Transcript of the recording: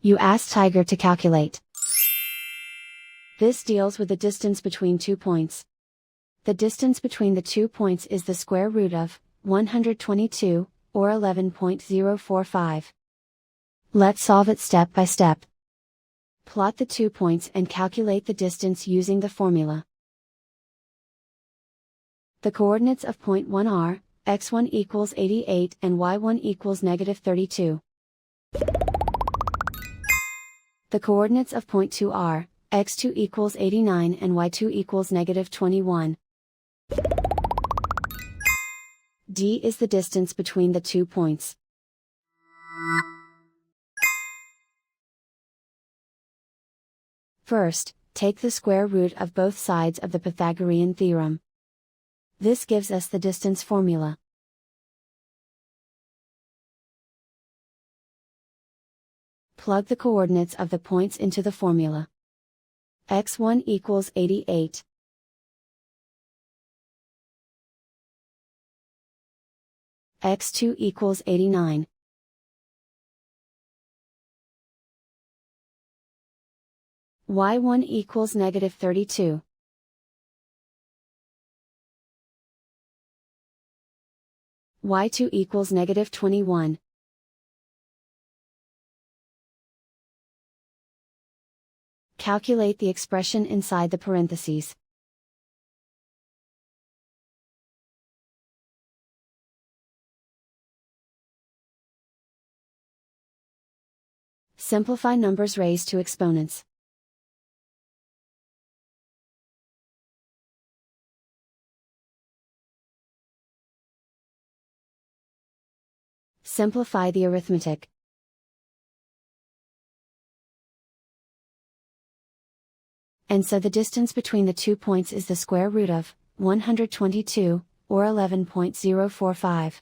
You ask Tiger to calculate. This deals with the distance between 2 points. The distance between the 2 points is the square root of 122, or 11.045. Let's solve it step by step. Plot the 2 points and calculate the distance using the formula. The coordinates of point 1 are, x1 equals 88 and y1 equals negative 32. The coordinates of point 2 are, x2 equals 89 and y2 equals negative 21. D is the distance between the 2 points. First, take the square root of both sides of the Pythagorean theorem. This gives us the distance formula. Plug the coordinates of the points into the formula. x1 equals 88. x2 equals 89. y1 equals negative 32. y2 equals negative 21. Calculate the expression inside the parentheses. Simplify numbers raised to exponents. Simplify the arithmetic. And so the distance between the 2 points is the square root of 122, or 11.045.